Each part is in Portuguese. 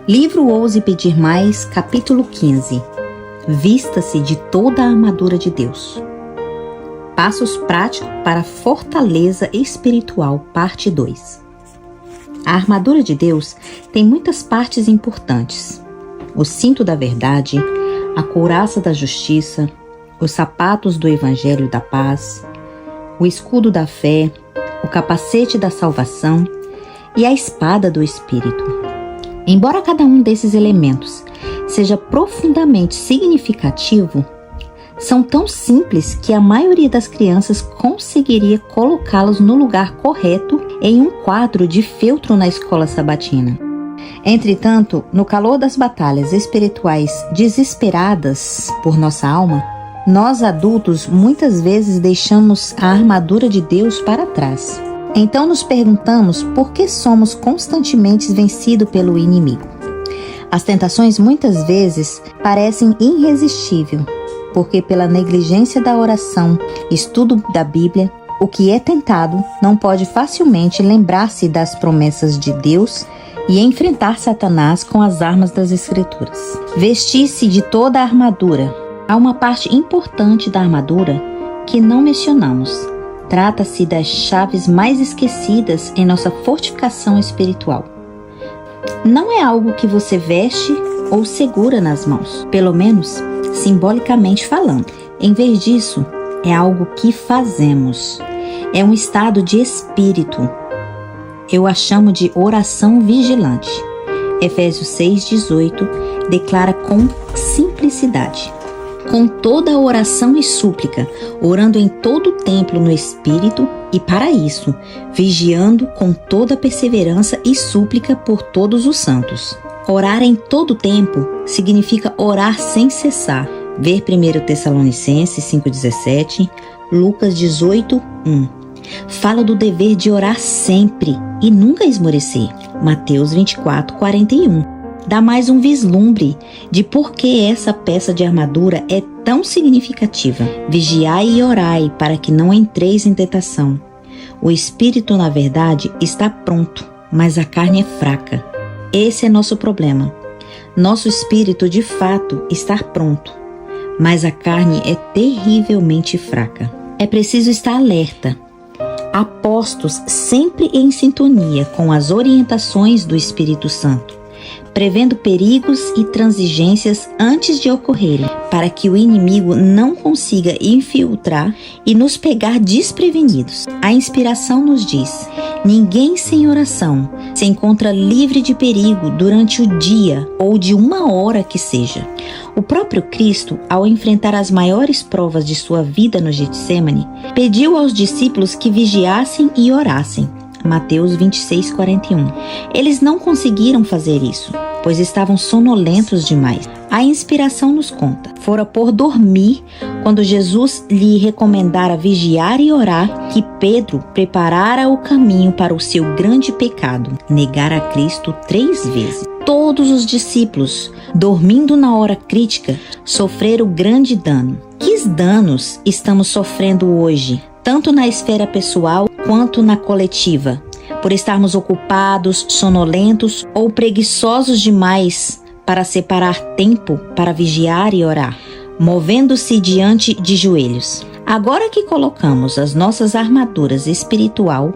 Livro Ouse Pedir Mais, capítulo 15. Vista-se de toda a armadura de Deus. Passos práticos para a fortaleza espiritual, parte 2. A armadura de Deus tem muitas partes importantes. O cinto da verdade, a couraça da justiça, os sapatos do evangelho da paz, o escudo da fé, o capacete da salvação e a espada do Espírito. Embora cada um desses elementos seja profundamente significativo, são tão simples que a maioria das crianças conseguiria colocá-los no lugar correto em um quadro de feltro na escola sabatina. Entretanto, no calor das batalhas espirituais desesperadas por nossa alma, nós adultos muitas vezes deixamos a armadura de Deus para trás. Então nos perguntamos por que somos constantemente vencidos pelo inimigo. As tentações muitas vezes parecem irresistíveis, porque pela negligência da oração, estudo da Bíblia, o que é tentado não pode facilmente lembrar-se das promessas de Deus e enfrentar Satanás com as armas das Escrituras. Vestir-se de toda a armadura. Há uma parte importante da armadura que não mencionamos. Trata-se das chaves mais esquecidas em nossa fortificação espiritual. Não é algo que você veste ou segura nas mãos, pelo menos simbolicamente falando. Em vez disso, é algo que fazemos. É um estado de espírito. Eu a chamo de oração vigilante. Efésios 6,18 declara com simplicidade: com toda a oração e súplica, orando em todo o templo no Espírito, e para isso, vigiando com toda perseverança e súplica por todos os santos. Orar em todo o tempo significa orar sem cessar. Ver 1 Tessalonicenses 5,17, Lucas 18:1. Fala do dever de orar sempre e nunca esmorecer. Mateus 24:41. Dá mais um vislumbre de por que essa peça de armadura é tão significativa. Vigiai e orai para que não entreis em tentação. O espírito, na verdade, está pronto, mas a carne é fraca. Esse é nosso problema. Nosso espírito, de fato, está pronto, mas a carne é terrivelmente fraca. É preciso estar alerta, apostos sempre em sintonia com as orientações do Espírito Santo, prevendo perigos e transigências antes de ocorrerem, para que o inimigo não consiga infiltrar e nos pegar desprevenidos. A inspiração nos diz: ninguém sem oração se encontra livre de perigo durante o dia ou de uma hora que seja. O próprio Cristo, ao enfrentar as maiores provas de sua vida no Getsêmani, pediu aos discípulos que vigiassem e orassem. Mateus 26:41. Eles não conseguiram fazer isso, pois estavam sonolentos demais. A inspiração nos conta: fora por dormir, quando Jesus lhe recomendara vigiar e orar, que Pedro preparara o caminho para o seu grande pecado, negar a Cristo 3 vezes. Todos os discípulos, dormindo na hora crítica, sofreram grande dano. Que danos estamos sofrendo hoje, tanto na esfera pessoal quanto na coletiva, por estarmos ocupados, sonolentos ou preguiçosos demais para separar tempo para vigiar e orar, movendo-se diante de joelhos. Agora que colocamos as nossas armaduras espiritual,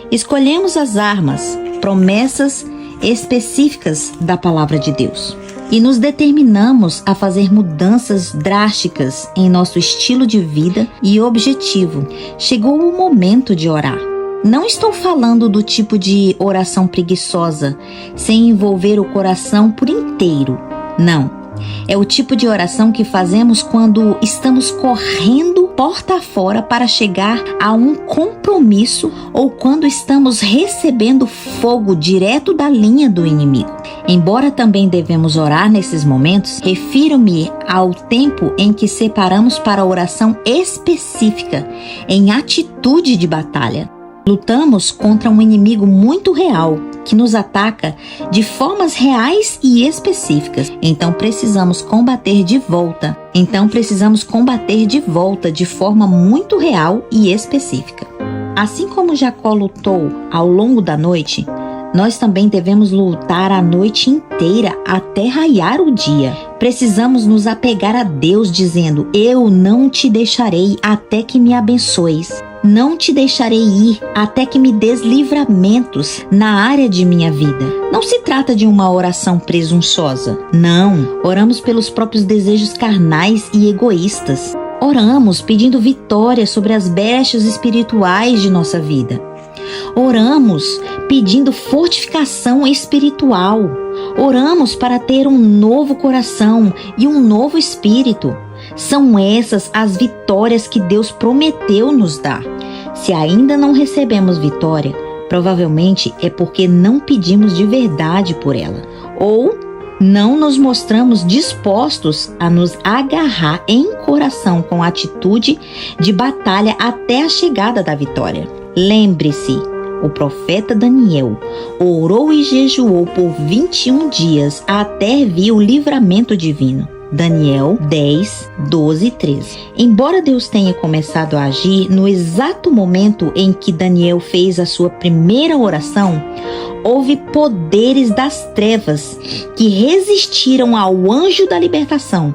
escolhemos as armas, promessas específicas da palavra de Deus e nos determinamos a fazer mudanças drásticas em nosso estilo de vida e objetivo. Chegou o momento de orar. Não estou falando do tipo de oração preguiçosa, sem envolver o coração por inteiro. Não. É o tipo de oração que fazemos quando estamos correndo porta fora para chegar a um compromisso ou quando estamos recebendo fogo direto da linha do inimigo. Embora também devemos orar nesses momentos, refiro-me ao tempo em que separamos para oração específica, em atitude de batalha. Lutamos contra um inimigo muito real, que nos ataca de formas reais e específicas. Então precisamos combater de volta de forma muito real e específica. Assim como Jacó lutou ao longo da noite, nós também devemos lutar a noite inteira até raiar o dia. Precisamos nos apegar a Deus dizendo: eu não te deixarei até que me abençoes. Não te deixarei ir até que me des livramentos na área de minha vida. Não se trata de uma oração presunçosa. Não, oramos pelos próprios desejos carnais e egoístas. Oramos pedindo vitória sobre as brechas espirituais de nossa vida. Oramos pedindo fortificação espiritual. Oramos para ter um novo coração e um novo espírito. São essas as vitórias que Deus prometeu nos dar. Se ainda não recebemos vitória, provavelmente é porque não pedimos de verdade por ela, ou não nos mostramos dispostos a nos agarrar em coração com atitude de batalha até a chegada da vitória. Lembre-se, o profeta Daniel orou e jejuou por 21 dias até vir o livramento divino. Daniel 10, 12 e 13. Embora Deus tenha começado a agir no exato momento em que Daniel fez a sua primeira oração, houve poderes das trevas que resistiram ao anjo da libertação.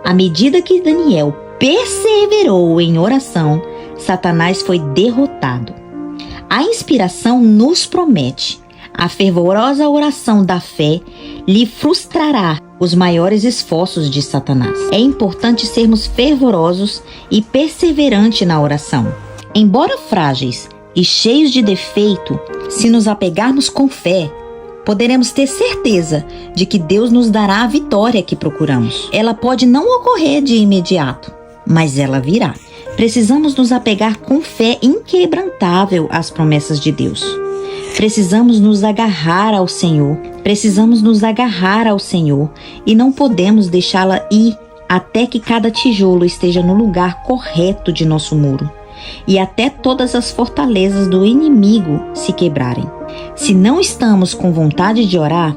À medida que Daniel perseverou em oração, Satanás foi derrotado. A inspiração nos promete: a fervorosa oração da fé lhe frustrará os maiores esforços de Satanás. É importante sermos fervorosos e perseverantes na oração. Embora frágeis e cheios de defeito, se nos apegarmos com fé, poderemos ter certeza de que Deus nos dará a vitória que procuramos. Ela pode não ocorrer de imediato, mas ela virá. Precisamos nos apegar com fé inquebrantável às promessas de Deus. Precisamos nos agarrar ao Senhor. E não podemos deixá-la ir até que cada tijolo esteja no lugar correto de nosso muro e até todas as fortalezas do inimigo se quebrarem. Se não estamos com vontade de orar,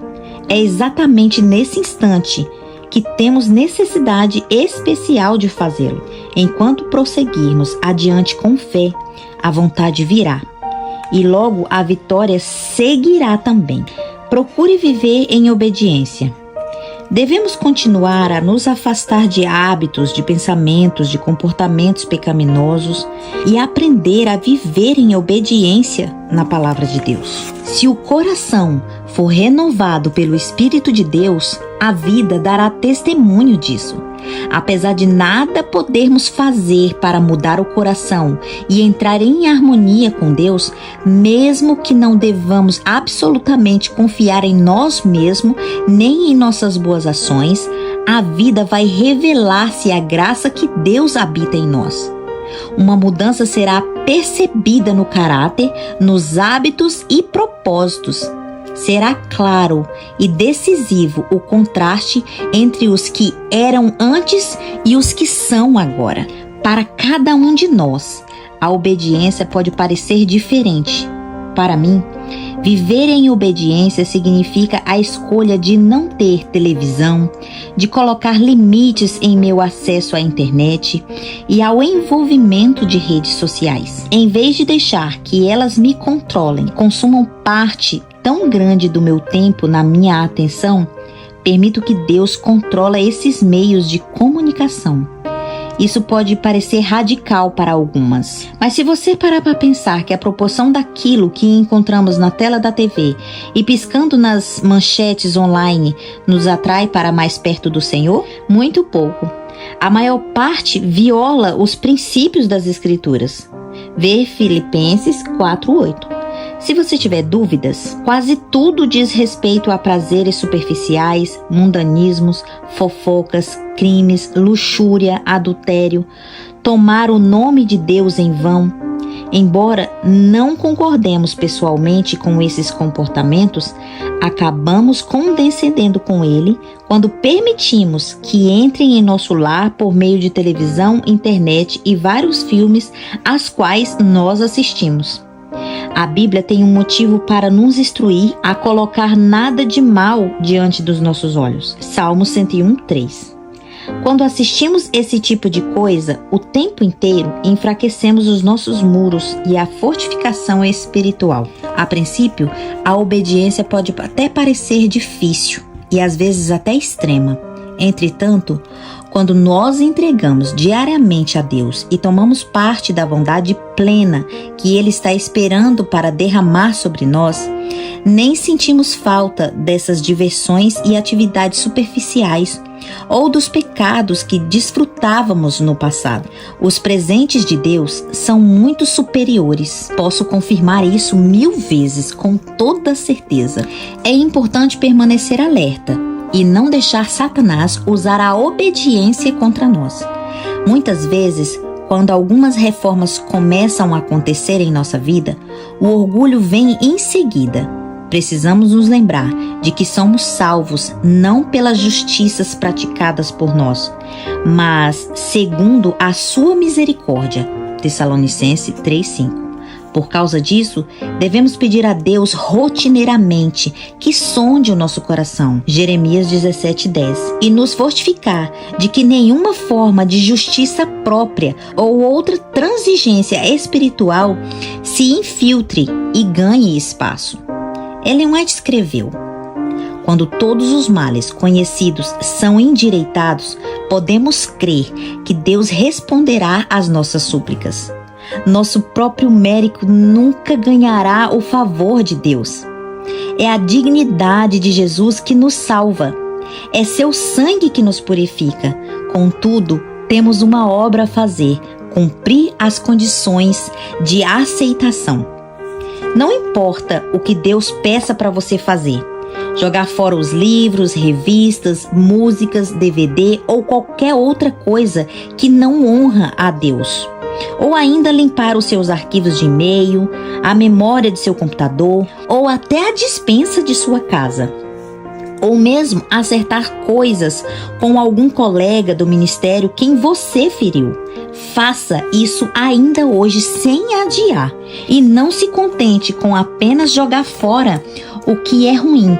é exatamente nesse instante que temos necessidade especial de fazê-lo. Enquanto prosseguirmos adiante com fé, a vontade virá. E logo a vitória seguirá também. Procure viver em obediência. Devemos continuar a nos afastar de hábitos, de pensamentos, de comportamentos pecaminosos e aprender a viver em obediência na palavra de Deus. Se o coração for renovado pelo Espírito de Deus, a vida dará testemunho disso. Apesar de nada podermos fazer para mudar o coração e entrar em harmonia com Deus, mesmo que não devamos absolutamente confiar em nós mesmos nem em nossas boas ações, a vida vai revelar-se a graça que Deus habita em nós. Uma mudança será percebida no caráter, nos hábitos e propósitos. Será claro e decisivo o contraste entre os que eram antes e os que são agora. Para cada um de nós, a obediência pode parecer diferente. Para mim, viver em obediência significa a escolha de não ter televisão, de colocar limites em meu acesso à internet e ao envolvimento de redes sociais. Em vez de deixar que elas me controlem, consumam parte tão grande do meu tempo na minha atenção, permito que Deus controle esses meios de comunicação. Isso pode parecer radical para algumas, mas se você parar para pensar que a proporção daquilo que encontramos na tela da TV e piscando nas manchetes online nos atrai para mais perto do Senhor, muito pouco. A maior parte viola os princípios das Escrituras. Vê Filipenses 4:8. Se você tiver dúvidas, quase tudo diz respeito a prazeres superficiais, mundanismos, fofocas, crimes, luxúria, adultério, tomar o nome de Deus em vão. Embora não concordemos pessoalmente com esses comportamentos, acabamos condescendendo com ele quando permitimos que entrem em nosso lar por meio de televisão, internet e vários filmes aos quais nós assistimos. A Bíblia tem um motivo para nos instruir a colocar nada de mal diante dos nossos olhos. Salmo 101:3. Quando assistimos esse tipo de coisa o tempo inteiro, enfraquecemos os nossos muros e a fortificação espiritual. A princípio, a obediência pode até parecer difícil e às vezes até extrema. Entretanto, quando nós entregamos diariamente a Deus e tomamos parte da bondade plena que Ele está esperando para derramar sobre nós, nem sentimos falta dessas diversões e atividades superficiais ou dos pecados que desfrutávamos no passado. Os presentes de Deus são muito superiores. Posso confirmar isso 1000 vezes, com toda certeza. É importante permanecer alerta e não deixar Satanás usar a obediência contra nós. Muitas vezes, quando algumas reformas começam a acontecer em nossa vida, o orgulho vem em seguida. Precisamos nos lembrar de que somos salvos não pelas justiças praticadas por nós, mas segundo a sua misericórdia. Tessalonicenses 3:5. Por causa disso, devemos pedir a Deus rotineiramente que sonde o nosso coração, Jeremias 17:10, e nos fortificar de que nenhuma forma de justiça própria ou outra transigência espiritual se infiltre e ganhe espaço. Ellen White escreveu: quando todos os males conhecidos são endireitados, podemos crer que Deus responderá às nossas súplicas. Nosso próprio mérito nunca ganhará o favor de Deus. É a dignidade de Jesus que nos salva. É seu sangue que nos purifica. Contudo, temos uma obra a fazer: cumprir as condições de aceitação. Não importa o que Deus peça para você fazer. Jogar fora os livros, revistas, músicas, DVD ou qualquer outra coisa que não honra a Deus. Ou ainda limpar os seus arquivos de e-mail, a memória de seu computador ou até a despensa de sua casa. Ou mesmo acertar coisas com algum colega do ministério quem você feriu. Faça isso ainda hoje sem adiar e não se contente com apenas jogar fora o que é ruim.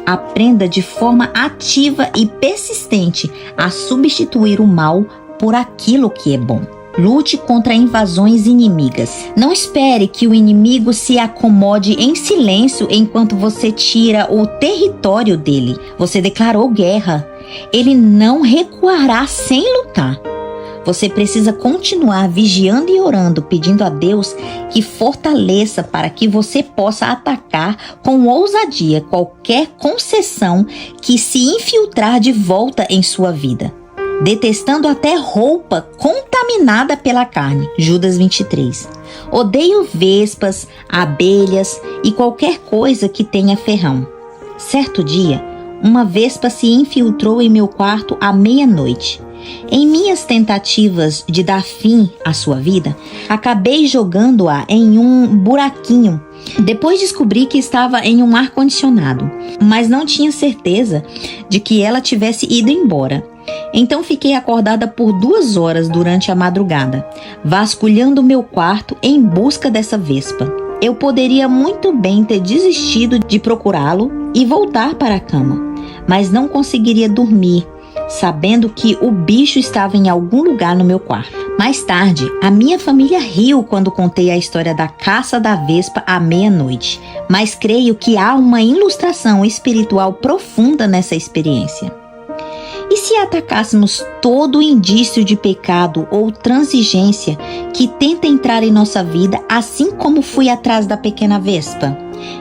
Aprenda de forma ativa e persistente a substituir o mal por aquilo que é bom. Lute contra invasões inimigas. Não espere que o inimigo se acomode em silêncio enquanto você tira o território dele. Você declarou guerra. Ele não recuará sem lutar. Você precisa continuar vigiando e orando, pedindo a Deus que fortaleça para que você possa atacar com ousadia qualquer concessão que se infiltrar de volta em sua vida. Detestando até roupa contaminada pela carne. Judas 23. Odeio vespas, abelhas e qualquer coisa que tenha ferrão. Certo dia, uma vespa se infiltrou em meu quarto à meia-noite. Em minhas tentativas de dar fim à sua vida, acabei jogando-a em um buraquinho. Depois descobri que estava em um ar-condicionado, mas não tinha certeza de que ela tivesse ido embora. Então fiquei acordada por 2 horas durante a madrugada, vasculhando meu quarto em busca dessa vespa. Eu poderia muito bem ter desistido de procurá-lo e voltar para a cama, mas não conseguiria dormir, sabendo que o bicho estava em algum lugar no meu quarto. Mais tarde, a minha família riu quando contei a história da caça da vespa à meia-noite, mas creio que há uma ilustração espiritual profunda nessa experiência. E se atacássemos todo indício de pecado ou transigência que tenta entrar em nossa vida, assim como fui atrás da pequena vespa?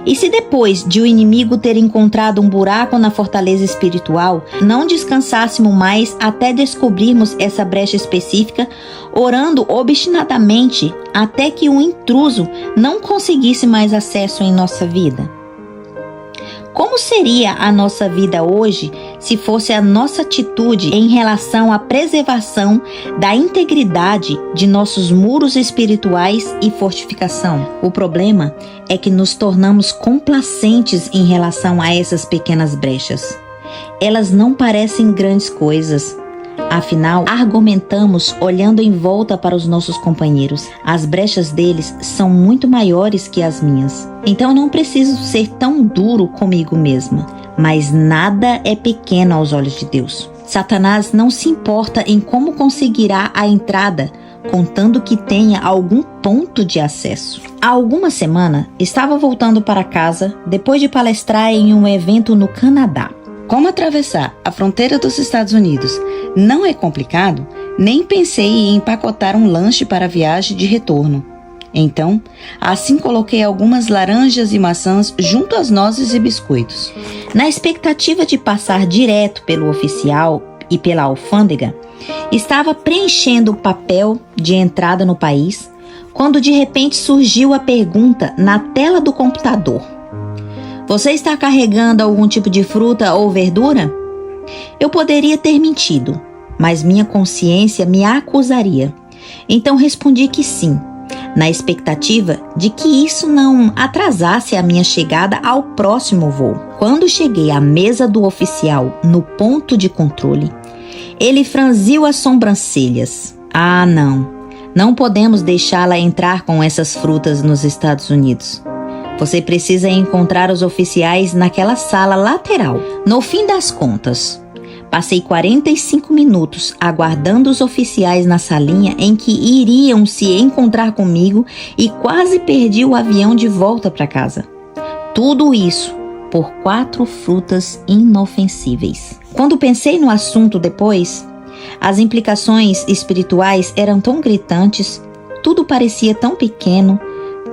E se depois de o inimigo ter encontrado um buraco na fortaleza espiritual, não descansássemos mais até descobrirmos essa brecha específica, orando obstinadamente até que o intruso não conseguisse mais acesso em nossa vida? Como seria a nossa vida hoje se fosse a nossa atitude em relação à preservação da integridade de nossos muros espirituais e fortificação? O problema é que nos tornamos complacentes em relação a essas pequenas brechas. Elas não parecem grandes coisas. Afinal, argumentamos olhando em volta para os nossos companheiros. As brechas deles são muito maiores que as minhas. Então eu não preciso ser tão duro comigo mesma. Mas nada é pequeno aos olhos de Deus. Satanás não se importa em como conseguirá a entrada, contando que tenha algum ponto de acesso. Há alguma semana, estava voltando para casa depois de palestrar em um evento no Canadá. Como atravessar a fronteira dos Estados Unidos não é complicado, nem pensei em empacotar um lanche para a viagem de retorno. Então, assim coloquei algumas laranjas e maçãs junto às nozes e biscoitos. Na expectativa de passar direto pelo oficial e pela alfândega, estava preenchendo o papel de entrada no país, quando de repente surgiu a pergunta na tela do computador: "Você está carregando algum tipo de fruta ou verdura?" Eu poderia ter mentido, mas minha consciência me acusaria. Então respondi que sim, na expectativa de que isso não atrasasse a minha chegada ao próximo voo. Quando cheguei à mesa do oficial no ponto de controle, ele franziu as sobrancelhas. "Ah, não podemos deixá-la entrar com essas frutas nos Estados Unidos. Você precisa encontrar os oficiais naquela sala lateral." No fim das contas, passei 45 minutos aguardando os oficiais na salinha em que iriam se encontrar comigo e quase perdi o avião de volta para casa. Tudo isso por 4 frutas inofensíveis. Quando pensei no assunto depois, as implicações espirituais eram tão gritantes, tudo parecia tão pequeno,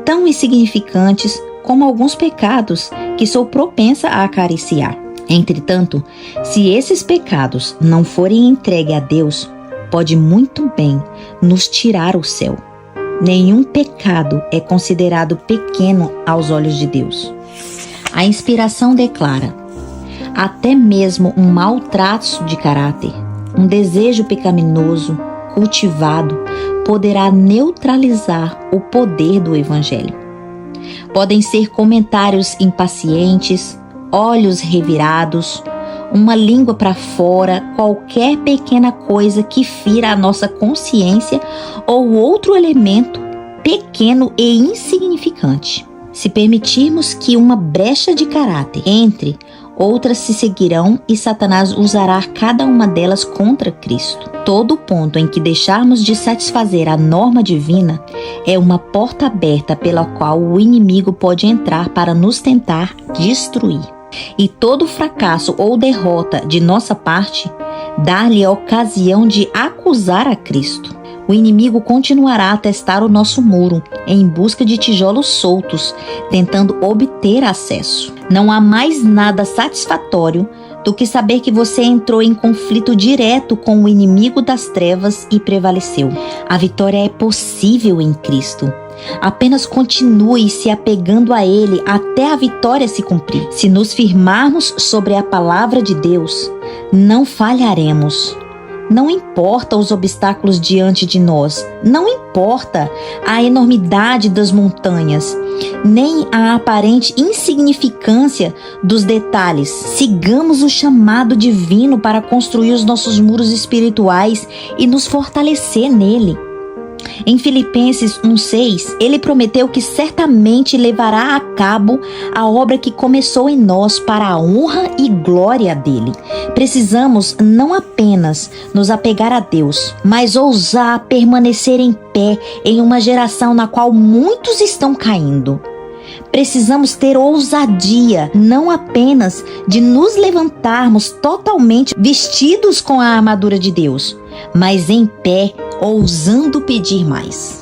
tão insignificantes como alguns pecados que sou propensa a acariciar. Entretanto, se esses pecados não forem entregues a Deus, pode muito bem nos tirar o céu. Nenhum pecado é considerado pequeno aos olhos de Deus. A inspiração declara: até mesmo um mau traço de caráter, um desejo pecaminoso cultivado, poderá neutralizar o poder do Evangelho. Podem ser comentários impacientes, olhos revirados, uma língua para fora, qualquer pequena coisa que fira a nossa consciência ou outro elemento pequeno e insignificante. Se permitirmos que uma brecha de caráter entre, outras se seguirão e Satanás usará cada uma delas contra Cristo. Todo ponto em que deixarmos de satisfazer a norma divina é uma porta aberta pela qual o inimigo pode entrar para nos tentar destruir. E todo fracasso ou derrota de nossa parte dá-lhe a ocasião de acusar a Cristo. O inimigo continuará a testar o nosso muro em busca de tijolos soltos, tentando obter acesso. Não há mais nada satisfatório do que saber que você entrou em conflito direto com o inimigo das trevas e prevaleceu. A vitória é possível em Cristo. Apenas continue se apegando a Ele até a vitória se cumprir. Se nos firmarmos sobre a palavra de Deus, não falharemos. Não importa os obstáculos diante de nós, não importa a enormidade das montanhas, nem a aparente insignificância dos detalhes. Sigamos o chamado divino para construir os nossos muros espirituais e nos fortalecer nele. Em Filipenses 1:6, ele prometeu que certamente levará a cabo a obra que começou em nós para a honra e glória dele. Precisamos não apenas nos apegar a Deus, mas ousar permanecer em pé em uma geração na qual muitos estão caindo. Precisamos ter ousadia, não apenas de nos levantarmos totalmente vestidos com a armadura de Deus, mas em pé, ousando pedir mais.